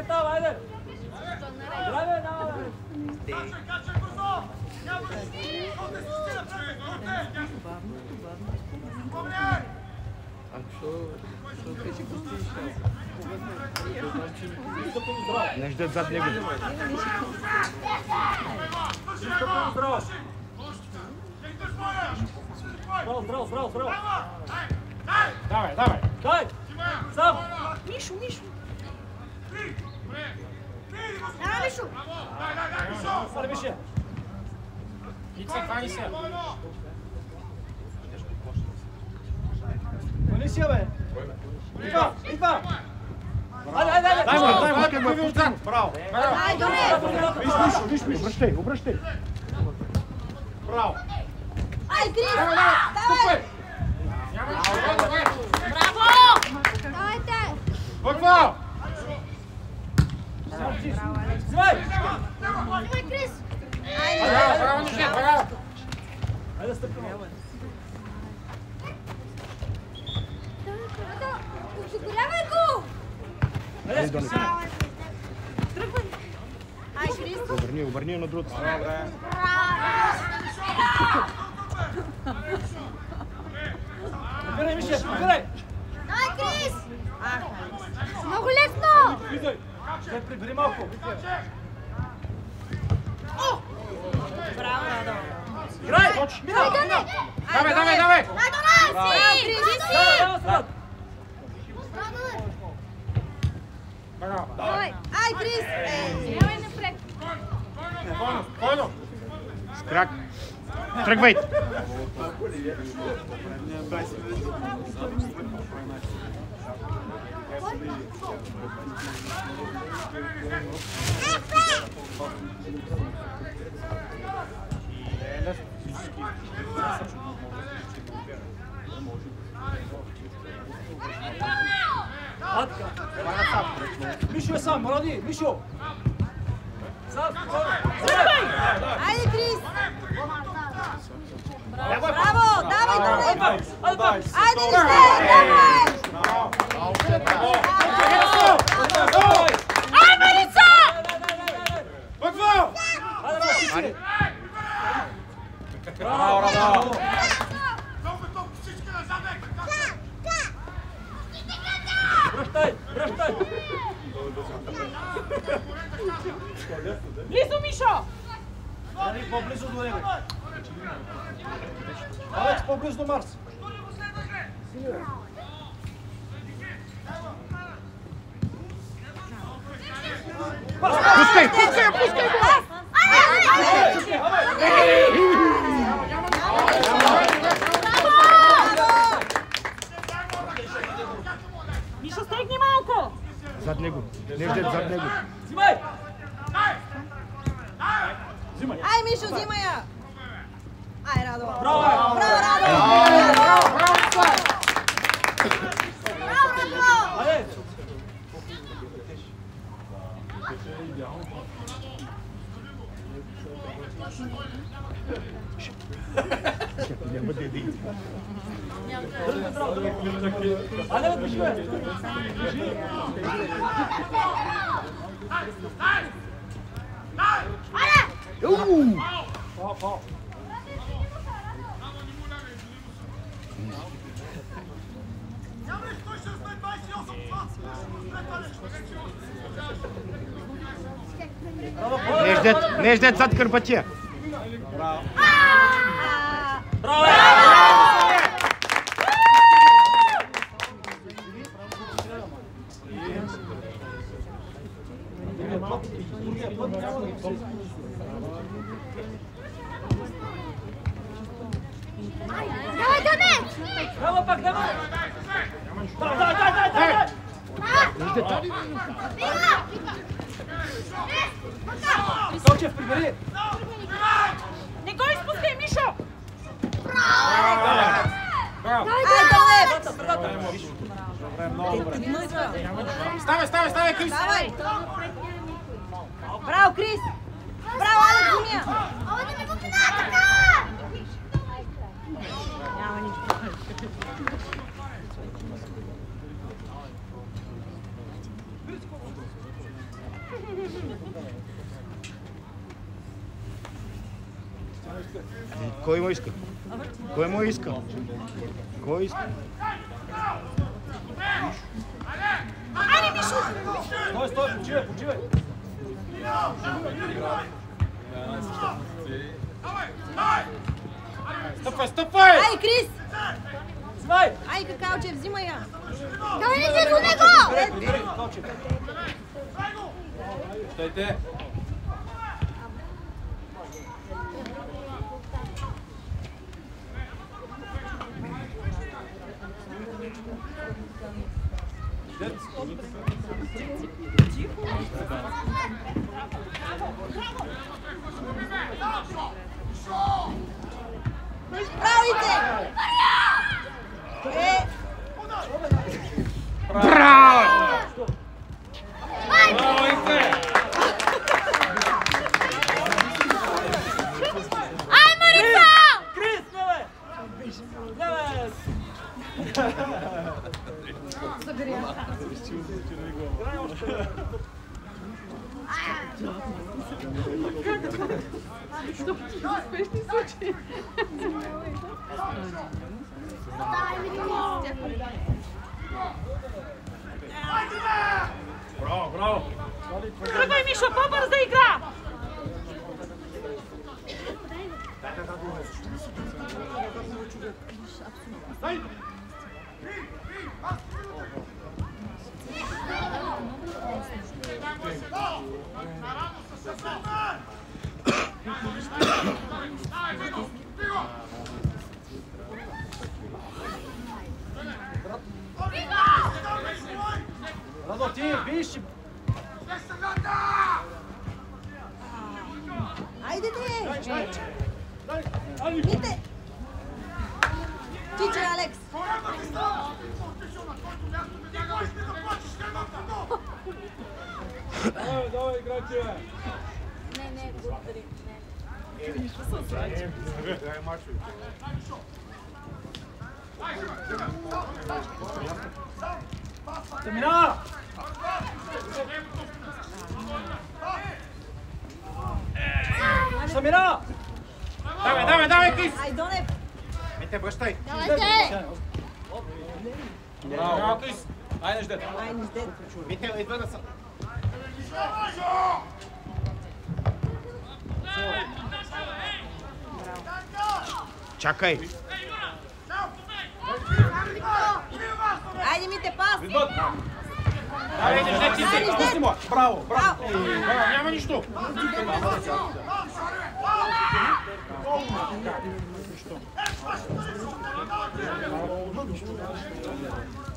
Чакай там, айде! Здраве, давай! Не ждат зад него. Здраво! Давай! Дай! Сам! Мишу! Давай, Мишу! Стали, Мише! Хвани се! Гони си, бе! Идва! Айде! Дай му ви отзад! Браво! Айде, Виж, обръщай! Браво! Ай, Крис! Давай! Браво! Давайте! Бърква! Взимай! Давай, Крис! Браво, Нишет, браво! Айде, стъпка! Осигурявай го! Айде, Тръгвай! Ай, Крис! Обърни на другата страна. Набирай, Мише! Набирай! Дай, Крис! Много лесно! Влизай! Ще прибери малко! Браво! Играй! Мина! Давай! Дай до нас! Крис! Давай! Браво! Давай! Ай, Крис! Давай напред! Спокойно! С крак! Тръгвай! Мишо е сам, Роди! Мишо! Сам! Айде, Крис! Браво! Давай! Айде, давай! Ай, Марица! Бърква! Браво! Връщай! Близо, Мишо! Али, по-близо до него. Алекс, по-близо до Марс. Пускай! Мишо, стегни малко! Зад него. Не ждат зад него. Взимай! Ай, Мишо, взимай я! Ай, Радо! Браво! Браво, Радо! Браво! Айде! Няма да иди. Айде, пиши, бе! Пау! Не ждат зад Карпатия. Браво! Давай, Дане! Браво, пак, давай! Дай! Сочев, прибери! Не го изпускай, Мишо! Браво! Ай, Дане! Ставай, Крис! Давай! Браво, Крис! Браво, Алекс, Зумия! Ама да ме го пина така! Няма нищо. Кой му иска? Кой му иска? Кой иска? Айде, Мишо! Стой, почивай! Стъпвай! Ай, Крис! Взимай! Ай, Какалче, взимай я! Дойдете до него! Стойте! Правите! Браво! Браво, Инте! Ай, Марица! Крис, давай! Давай! Браво! Тръгвай, Мишо, по-бързо да игра! Радо, ти виж! Айде, Мите! Чиче, Алекс! Давай, играче! Не, благодаря. Стамина! Стамина! Давай, Крис! Ай, Донев! Мите, връщай! Давайте! Браво, Крис! Айде, Неждет! Ай, Неждет! Мите, идва да са. Чакай! Айде, Мите, пас! Идват! Давай, Неждет, ти се! Пусти му! Браво! Няма нищо!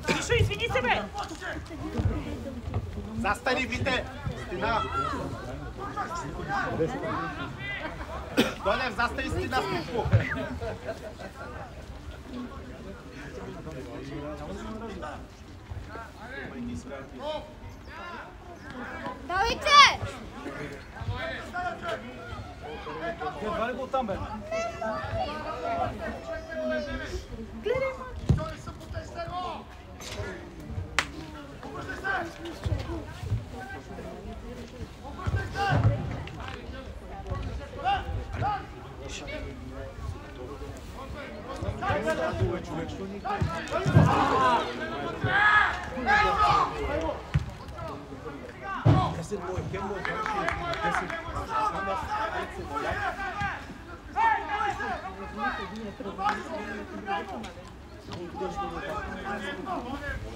Мишо, извини се, бе! Застани, Мите! Стена! Донев, застани стена, Ститко! Давайте! Едва ли го оттам, бе?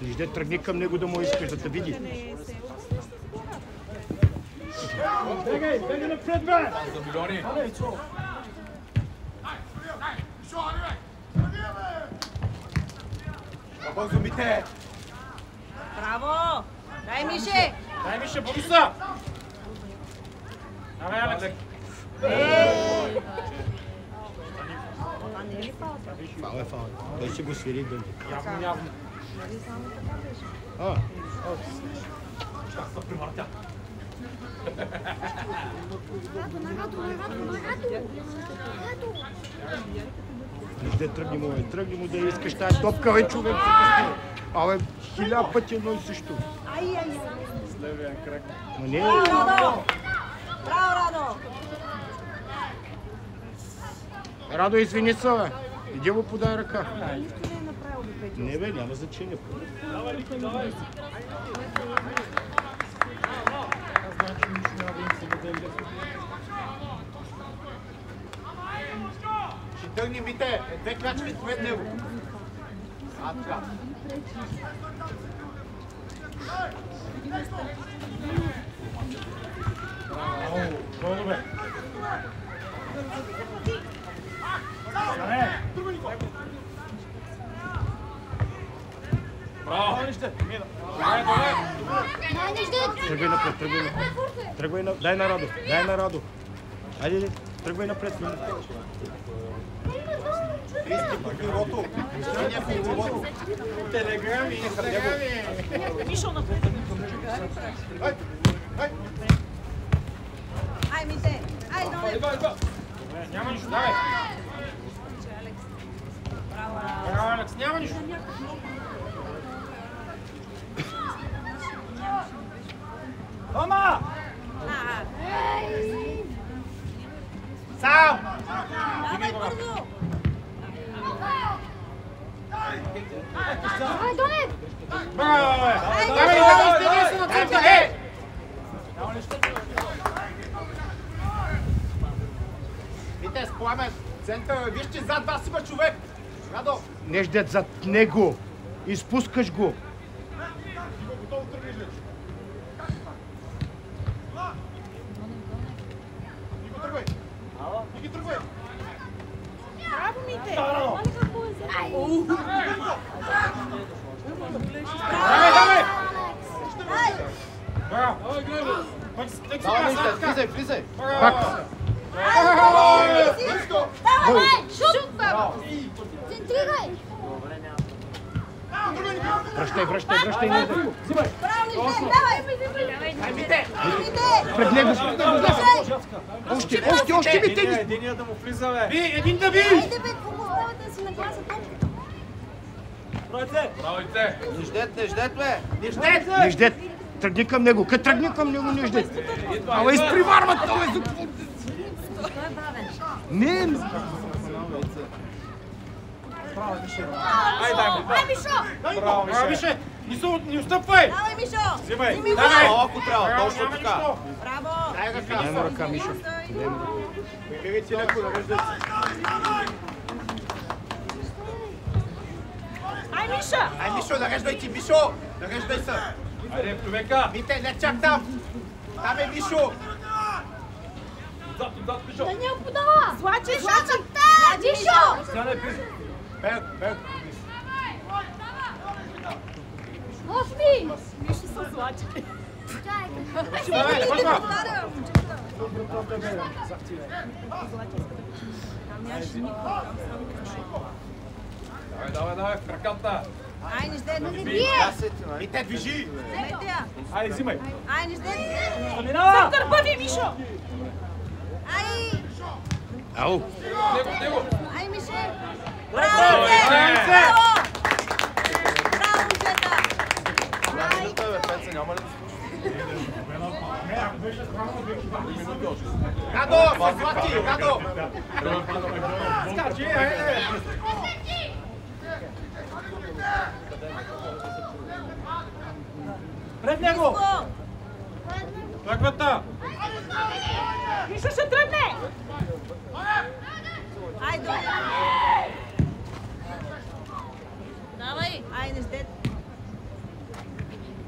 Вижде, тръгни към него да му искаш да те види. Бегай напред, бе! За милиони! Бързо, Мите! Браво! Дай, Мише! Дай, Миша, Бориса! Давай, Алекс! Това не е ли фал? Фал е фал. Той ще го свири дълги. Явно. Чак се примъртя. Вижде, тръгни му да искаш тази топка, бе, човек. Абе, 1000 пъти едно и също. Ай. С левия крак. Но не, Браво, Радо! Браво, Радо! Радо, извини се, бе. Иди му подай ръка. Нищо не е направил до Петя. Не, бе, няма значение. Давай, Лики, давай. Аз знам, че нищо няма да им се даде. Ще тръгни, Мите. Две крачки пред него. Така. Много добре. Браво! Тръгвай напред, тръгвай напред. Тръгвай на... Дай на Радо, дай на Радо. Айде, тръгвай напред. Телеграми. Мишо напред. Ай, Мите! Ай, долу! Няма нищо, давай! Браво, Алекс, няма нищо! Тома! Сам! Давай бързо! Ай, Донев! Браво, бе! Мите, с пламен. Център, вижте, зад вас има човек. Радо. Не ждет зад него. Изпускаш го. Браво, Мите! Давай! Ай! Браво! Давай, Мите, влизай, влизай. Пак. Давай! Шут, баба! Центрирай! Връщай, връщай, връщай. Не ждет. Взимай! Браво, Мите! Давай! Ай, Мите. Мите! Пред него. Още, Мите. Единия да му влиза, бе! Би, един да би! Айде, бе, какво оставате да си нагласа топката? Не ждет, бе. Не ждет. Не ждет. Тръгни към него. Като тръгни към него, не ждет. Ама изприварват това. Той е бавен. Не. Ай, дай му! Ай, Мишо! Браво, Мише! Не отстъпвай! Давай, Мишо! Взимай! Вземи го! Давай! Малко трябва, точно така. Браво! Дай ръка. Дай му ръка, Мишо. Дай му ръка. Бегайте леко, нареждай се. Ай, Миша! Ай, Мишо, нареждай ти, Мишо. Нареждай се. Айде, човека! Мите, не чак там. Там е Мишо. Отзад, Мишо! Да не я подава! Злачи, Злачи! Мишо! Стяна е близо! Бег. Офи! Мишо са Злачи. Давай, хватва! Давай, в краката! Ай, не ждет! Мите, движи. Мете я! Айде, взимай! Ай, не ждет! Минава! Търпави, Мишо! Ай! Ау. Него! Ай, Мише! Браво, Мите! Мите! Браво! Браво, Митета! Радо, със злати, Радо. Скачи, айде! Пред него! Тръгвата! Мишо ще тръгне! Ай, долу! Давай! Ай, не ждет!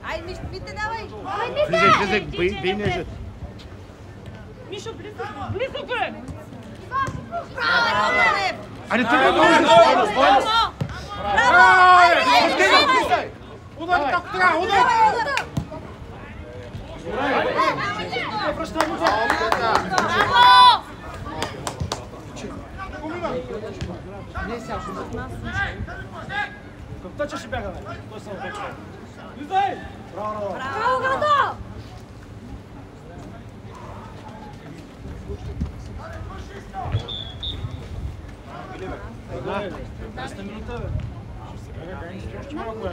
Ай, Мите, давай! Влизай, бей не ждет. Мишо, близо бе! Браво, Донев! Айде, тръгвай. Браво! Удари как трябва, удари! Браво! Към тъча ще бягаме. Той се отвече. Влизай! Браво! Браво, Градо! Да. 10 минута, бе. Ще се бяга, още малко е.